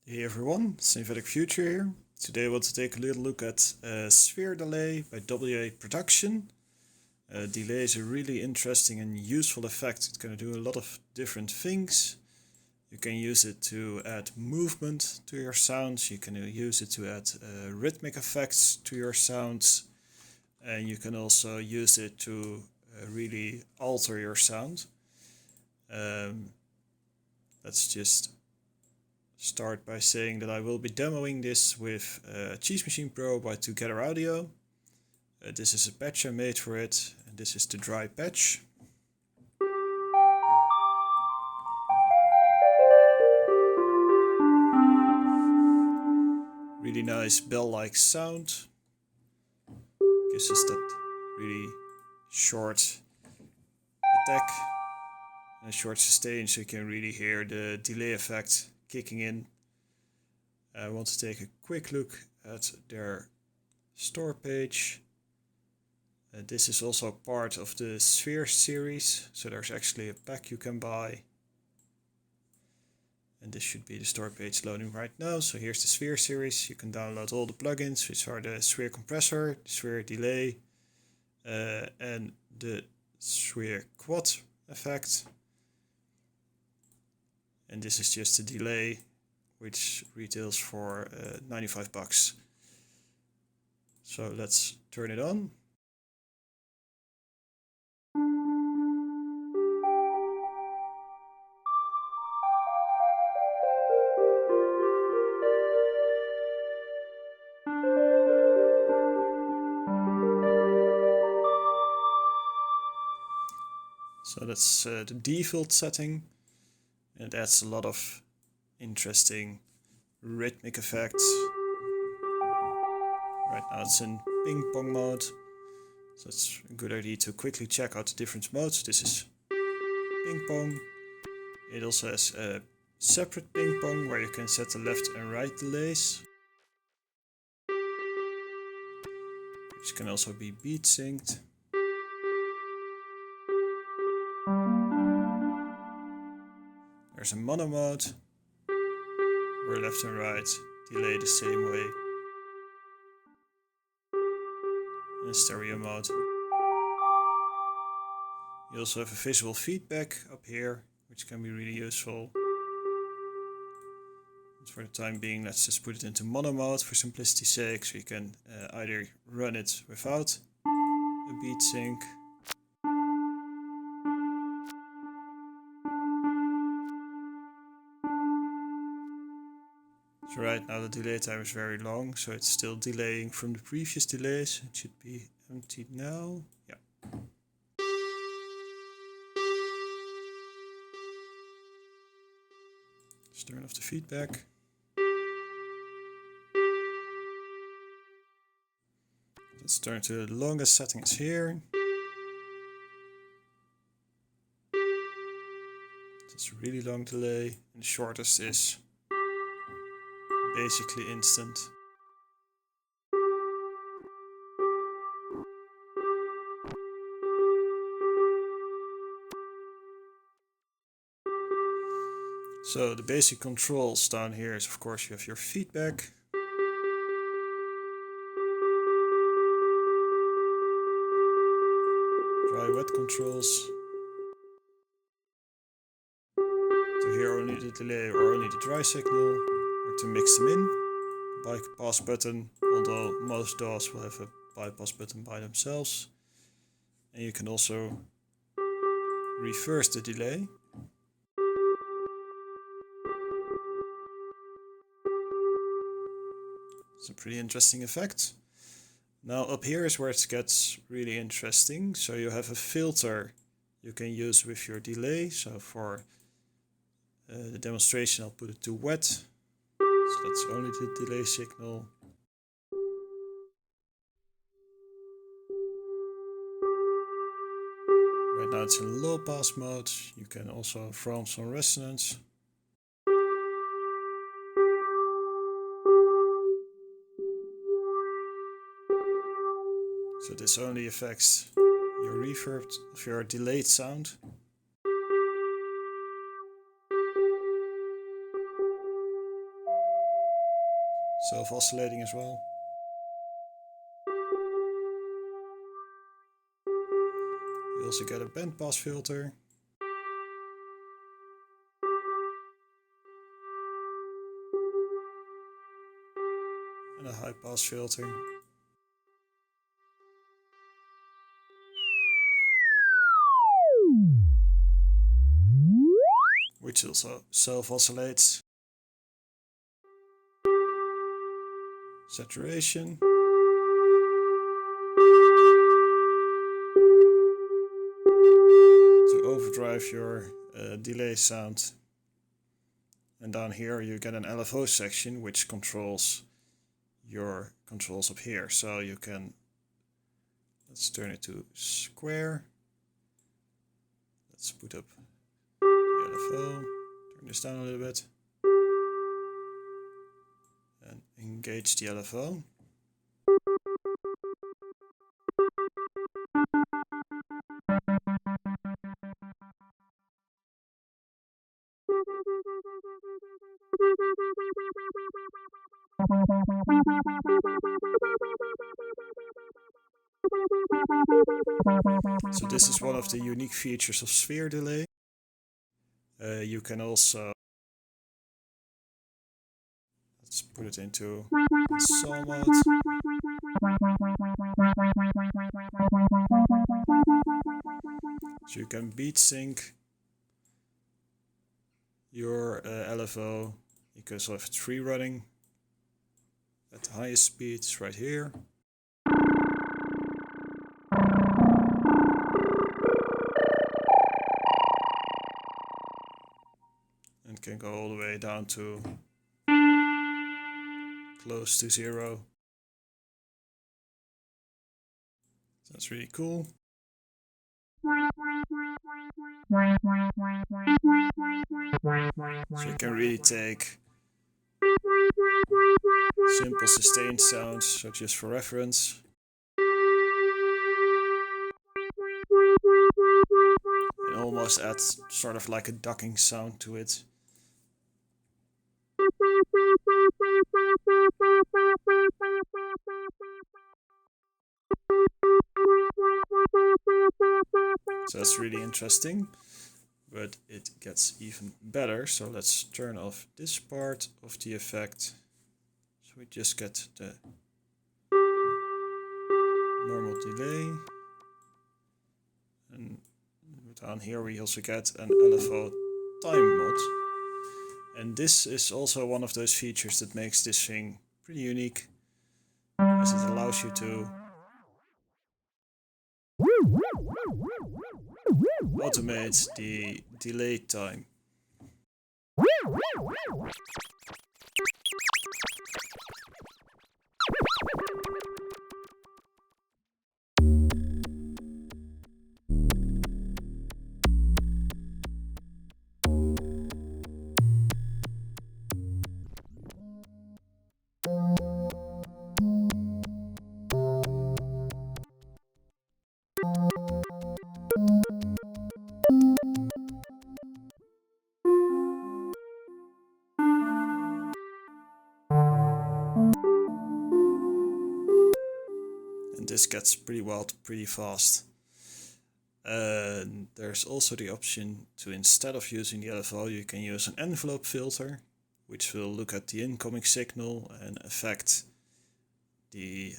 Hey everyone, Synthetic Future here. Today I want to take a little look at SphereDelay by WA Production. Delay is a really interesting and useful effect. It can do a lot of different things. You can use it to add movement to your sounds. You can use it to add rhythmic effects to your sounds. And you can also use it to really alter your sound. Let's just start by saying that I will be demoing this with Cheese Machine Pro by Together Audio. This is a patch I made for it, and this is the dry patch. Really nice bell-like sound. Gives us that really short attack and a short sustain, so you can really hear the delay effect kicking in. I want to take a quick look at their store page. This is also part of the Sphere series, so there's actually a pack you can buy. And this should be the store page loading right now. So here's the Sphere series. You can download all the plugins, which are the Sphere compressor, the Sphere delay, and the Sphere quad effect. And this is just a delay, which retails for 95 bucks. So let's turn it on. So that's the default setting. And it adds a lot of interesting rhythmic effects. Right now it's in ping pong mode, so it's a good idea to quickly check out the different modes. This is ping pong. It also has a separate ping pong where you can set the left and right delays, which can also be beat synced. There's a mono mode where left and right delay the same way. And a stereo mode. You also have a visual feedback up here, which can be really useful. And for the time being, let's just put it into mono mode for simplicity's sake, so you can either run it without a beat sync, so right now the delay time is very long, so it's still delaying from the previous delays. It should be emptied now. Yeah. Let's turn off the feedback. Let's turn to the longest settings here. It's a really long delay, and the shortest is basically instant. So the basic controls down here is, of course, you have your feedback. Dry wet controls. To hear only the delay or only the dry signal, or to mix them in. Bypass button, although most DAWs will have a bypass button by themselves. And you can also reverse the delay. It's a pretty interesting effect. Now up here is where it gets really interesting. So you have a filter you can use with your delay. So for the demonstration I'll put it to wet. So that's only the delay signal. Right now it's in low pass mode. You can also throw some resonance. So this only affects your reverb of your delayed sound. self-oscillating as well. You also get a bandpass filter. And a high-pass filter. Which also self-oscillates. Saturation. To overdrive your delay sound. And down here you get an LFO section which controls your controls up here. So you can, let's turn it to square. Let's put up the LFO, turn this down a little bit. And engage the LFO. So this is one of the unique features of SphereDelay. You can also, let's put it into saw mode. So you can beat sync your LFO. You can also have it free running at the highest speeds right here. And can go all the way down to close to 0. That's really cool. So you can really take simple sustained sounds, so just for reference. And almost add sort of like a ducking sound to it. So that's really interesting, but it gets even better. So let's turn off this part of the effect. So we just get the normal delay. And down here we also get an LFO time mod. And this is also one of those features that makes this thing pretty unique, as it allows you to automate the delay time. This gets pretty wild pretty fast. There's also the option to, instead of using the LFO, you can use an envelope filter, which will look at the incoming signal and affect the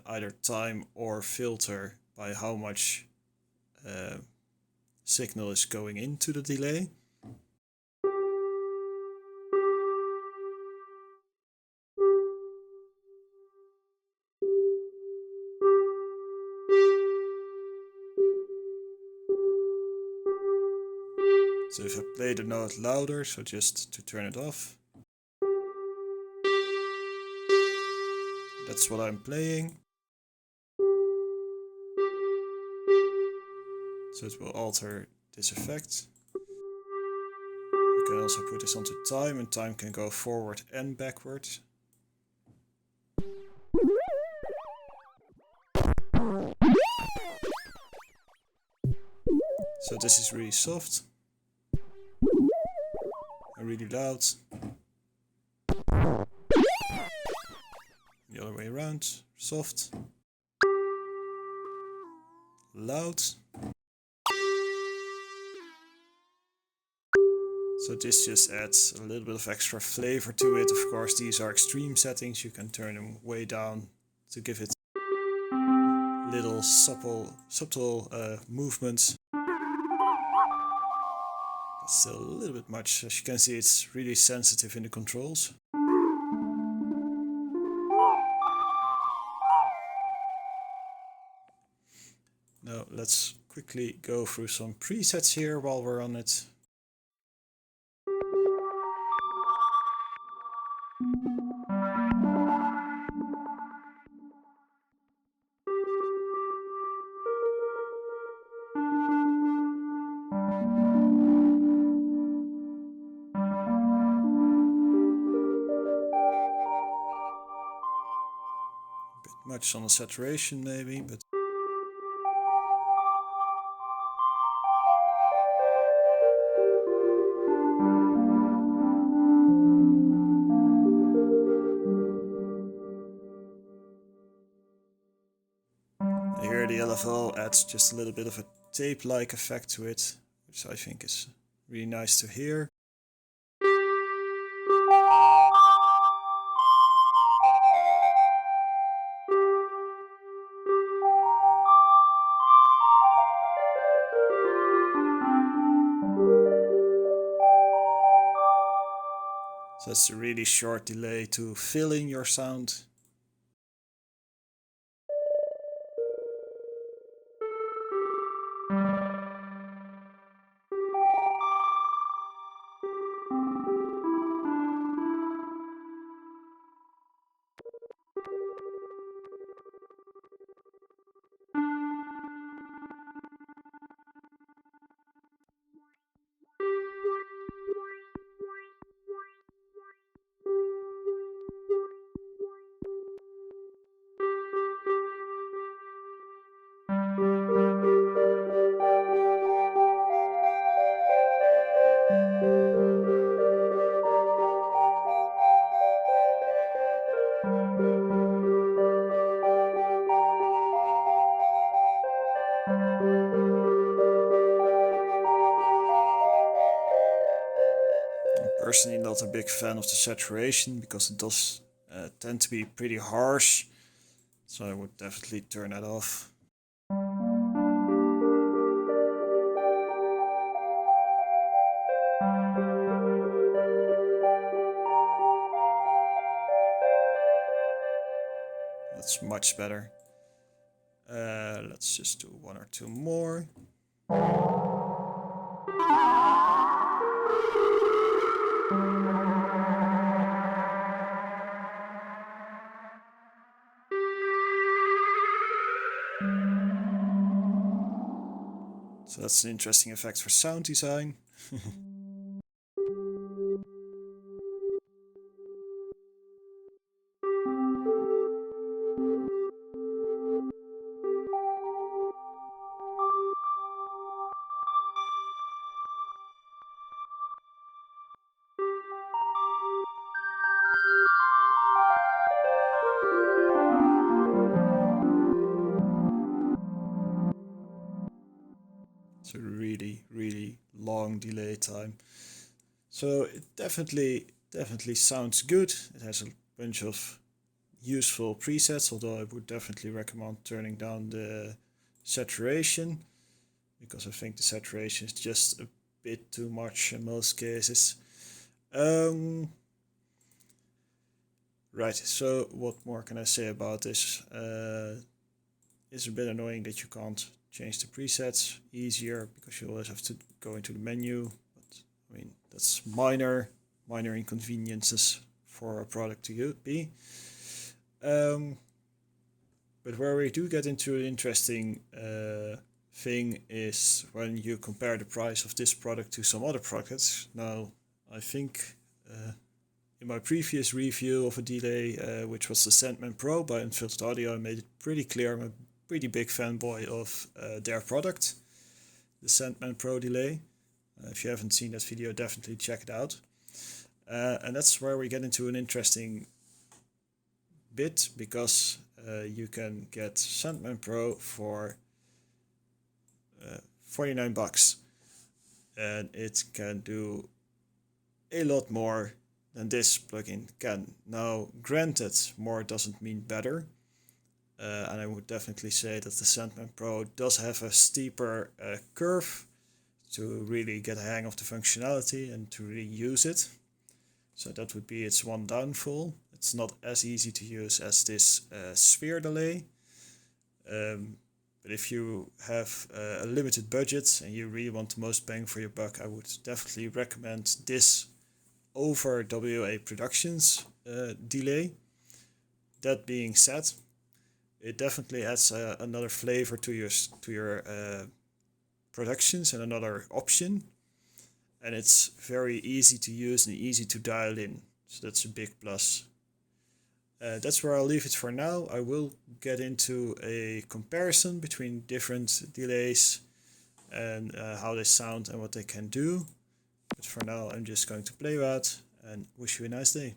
either time or filter by how much signal is going into the delay. So if I play the note louder, so just to turn it off, that's what I'm playing. So it will alter this effect. You can also put this onto time, and time can go forward and backward. So this is really soft. Really loud. around. Soft. Loud. So this just adds a little bit of extra flavor to it. Of course, these are extreme settings. You can turn them way down to give it little subtle movements. That's still a little bit much. As you can see, it's really sensitive in the controls. Now let's quickly go through some presets here while we're on it. Bit much on the saturation maybe, but here the LFO adds just a little bit of a tape-like effect to it, which I think is really nice to hear. So it's a really short delay to fill in your sound. Personally not a big fan of the saturation because it does tend to be pretty harsh, so I would definitely turn that off. That's much better. Let's just do one or two more. So that's an interesting effect for sound design. It's a really long delay time. So it definitely sounds good. It has a bunch of useful presets, although I would definitely recommend turning down the saturation, because I think the saturation is just a bit too much in most cases. Right, so what more can I say about this? It's a bit annoying that you can't change the presets easier because you always have to go into the menu, but I mean that's minor inconveniences for a product to be. But where we do get into an interesting thing is when you compare the price of this product to some other products. Now, I think in my previous review of a delay, which was the Sandman Pro by Unfiltered Audio, I made it pretty clear I'm a pretty big fanboy of their product, the Sandman Pro delay. If you haven't seen that video, definitely check it out. And that's where we get into an interesting bit because you can get Sandman Pro for 49 bucks, and it can do a lot more than this plugin can. Now, granted, more doesn't mean better, and I would definitely say that the Sandman Pro does have a steeper curve to really get a hang of the functionality and to really use it. So that would be its one downfall. It's not as easy to use as this SphereDelay. But if you have a limited budget and you really want the most bang for your buck, I would definitely recommend this over WA Productions delay. That being said, it definitely adds another flavor to your productions and another option, and it's very easy to use and easy to dial in, so that's a big plus. That's where I'll leave it for now. I will get into a comparison between different delays and how they sound and what they can do. But for now, I'm just going to play that and wish you a nice day.